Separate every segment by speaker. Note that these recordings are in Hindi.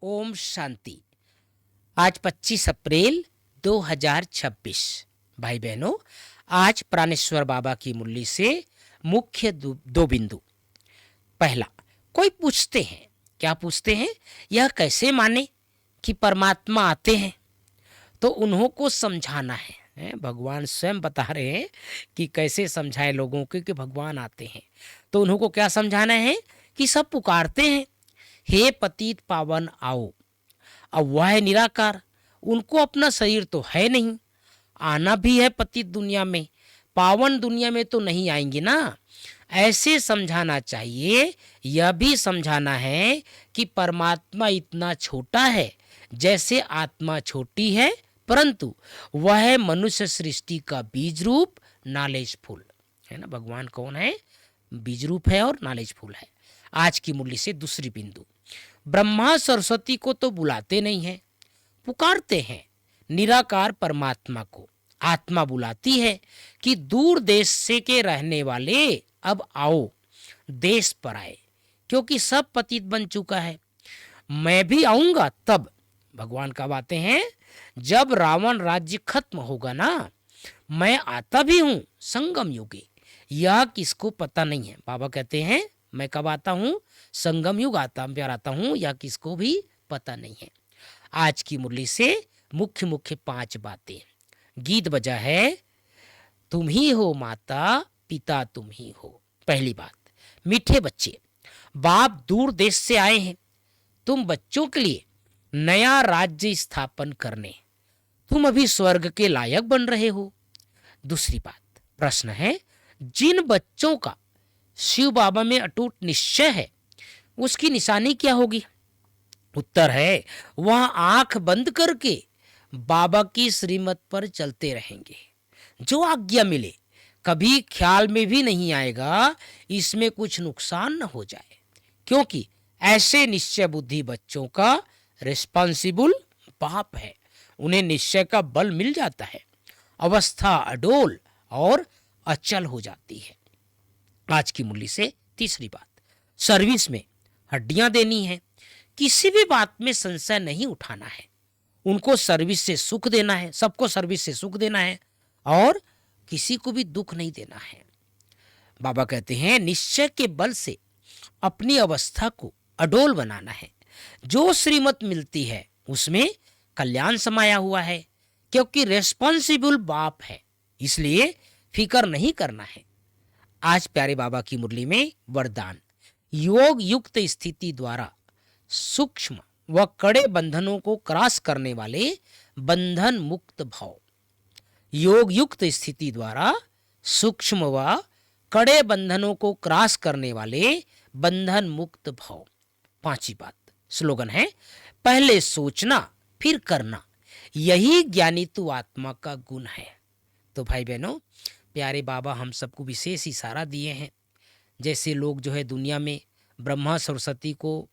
Speaker 1: ओम शांति। आज 25 अप्रैल 2026। भाई बहनों, आज प्राणेश्वर बाबा की मुरली से मुख्य दो बिंदु। पहला, कोई पूछते हैं, क्या पूछते हैं, यह कैसे माने कि परमात्मा आते हैं। तो उन्हों को समझाना है, भगवान स्वयं बता रहे हैं कि कैसे समझाए लोगों को कि भगवान आते हैं। तो उन्हों को क्या समझाना है कि सब पुकारते हैं, हे पतित पावन आओ। अब वह है निराकार, उनको अपना शरीर तो है नहीं, आना भी है पतित दुनिया में, पावन दुनिया में तो नहीं आएंगे ना। ऐसे समझाना चाहिए। यह भी समझाना है कि परमात्मा इतना छोटा है जैसे आत्मा छोटी है, परंतु वह है मनुष्य सृष्टि का बीज रूप नालेज फूल है ना। भगवान कौन है? बीज रूप है और नालेज फूल है। आज की मुरली से दूसरी बिंदु, ब्रह्मा सरस्वती को तो बुलाते नहीं हैं, पुकारते हैं निराकार परमात्मा को। आत्मा बुलाती है कि दूर देश से के रहने वाले अब आओ, देश पर आए, क्योंकि सब पतित बन चुका है। मैं भी आऊंगा तब, भगवान कब आते हैं? जब रावण राज्य खत्म होगा ना। मैं आता भी हूं संगम युगे, यह किसको पता नहीं है। बाबा कहते हैं मैं कब आता हूं? संगम युग आता हूं, यह किसको भी पता नहीं है। आज की मुरली से मुख्य मुख्य 5 बातें। गीत बजा है, तुम ही हो माता पिता तुम ही हो। पहली बात, मीठे बच्चे, बाप दूर देश से आए हैं तुम बच्चों के लिए नया राज्य स्थापन करने। तुम अभी स्वर्ग के लायक बन रहे हो। दूसरी बात, प्रश्न है, जिन बच्चों का शिव बाबा में अटूट निश्चय है उसकी निशानी क्या होगी? उत्तर है, वह आंख बंद करके बाबा की श्रीमत पर चलते रहेंगे। जो आज्ञा मिले कभी ख्याल में भी नहीं आएगा इसमें कुछ नुकसान न हो जाए, क्योंकि ऐसे निश्चय बुद्धि बच्चों का रिस्पॉन्सिबल बाप है। उन्हें निश्चय का बल मिल जाता है, अवस्था अडोल और अचल हो जाती है। आज की मुरली से तीसरी बात, सर्विस में हड्डियां देनी है, किसी भी बात में संशय नहीं उठाना है। उनको सर्विस से सुख देना है, सबको सर्विस से सुख देना है और किसी को भी दुख नहीं देना है। बाबा कहते हैं निश्चय के बल से अपनी अवस्था को अडोल बनाना है। जो श्रीमत मिलती है उसमें कल्याण समाया हुआ है, क्योंकि रेस्पॉन्सिबल बाप है, इसलिए फिकर नहीं करना है। आज प्यारे बाबा की मुरली में वरदान, योग युक्त स्थिति द्वारा सूक्ष्म व कड़े बंधनों को क्रॉस करने वाले बंधन मुक्त भाव। योग युक्त स्थिति द्वारा सूक्ष्म व कड़े बंधनों को क्रॉस करने वाले बंधन मुक्त भाव। पांचवी बात, स्लोगन है, पहले सोचना फिर करना, यही ज्ञानित्व आत्मा का गुण है। तो भाई बहनों, प्यारे बाबा हम सबको विशेष इशारा दिए हैं। जैसे लोग जो है दुनिया में ब्रह्मा सरस्वती को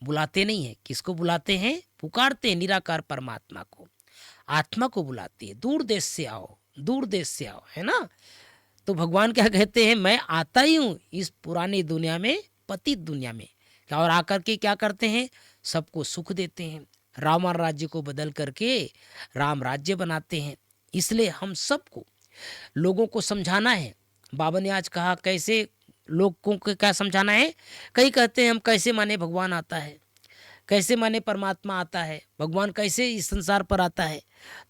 Speaker 1: बुलाते नहीं है, किसको बुलाते हैं? पुकारते हैं निराकार परमात्मा को, आत्मा को बुलाते हैं, दूर देश से आओ, दूर देश से आओ, है ना। तो भगवान क्या कहते हैं? मैं आता ही हूँ इस पुरानी दुनिया में, पतित दुनिया में, और आकर के क्या करते हैं? सबको सुख देते हैं, रावण राज्य को बदल करके राम राज्य बनाते हैं। इसलिए हम सबको लोगों को समझाना है। बाबा ने आज कहा कैसे लोगों को क्या समझाना है। कई कहते हैं हम कैसे माने भगवान आता है, कैसे माने परमात्मा आता है, भगवान कैसे इस संसार पर आता है।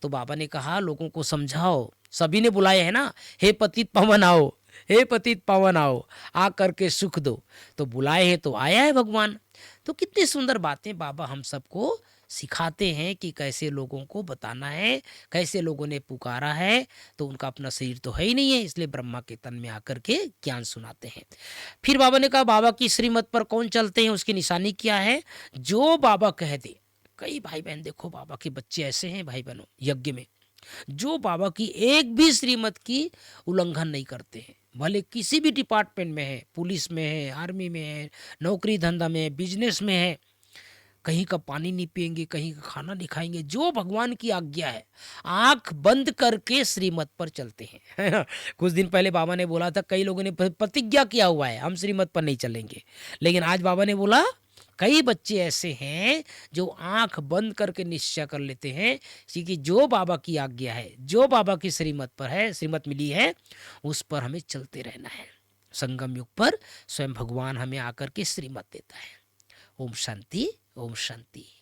Speaker 1: तो बाबा ने कहा लोगों को समझाओ, सभी ने बुलाए है ना, हे पतित पावन आओ, हे पतित पावन आओ, आ करके सुख दो। तो बुलाए हैं तो आया है भगवान। तो कितनी सुंदर बातें बाबा हम सबको सिखाते हैं कि कैसे लोगों को बताना है, कैसे लोगों ने पुकारा है। तो उनका अपना शरीर तो है ही नहीं है, इसलिए ब्रह्मा के तन में आकर के ज्ञान सुनाते हैं। फिर बाबा ने कहा बाबा की श्रीमत पर कौन चलते हैं उसकी निशानी क्या है? जो बाबा कह दे। कई भाई बहन देखो, बाबा के बच्चे ऐसे हैं भाई बहनों यज्ञ में, जो बाबा की एक भी श्रीमत की उल्लंघन नहीं करते हैं, भले किसी भी डिपार्टमेंट में है, पुलिस में है, आर्मी में है, नौकरी धंधा में है, बिजनेस में है, कहीं का पानी नहीं पिएंगे, कहीं का खाना नहीं खाएंगे। जो भगवान की आज्ञा है आंख बंद करके श्रीमत पर चलते हैं। कुछ दिन पहले बाबा ने बोला था, कई लोगों ने प्रतिज्ञा किया हुआ है हम श्रीमत पर नहीं चलेंगे, लेकिन आज बाबा ने बोला कई बच्चे ऐसे हैं जो आंख बंद करके निश्चय कर लेते हैं कि जो बाबा की आज्ञा है, जो बाबा की श्रीमत पर है, श्रीमत मिली है, उस पर हमें चलते रहना है। संगम युग पर स्वयं भगवान हमें आकर के श्रीमत देता है। ओम शांति, ओम शांति।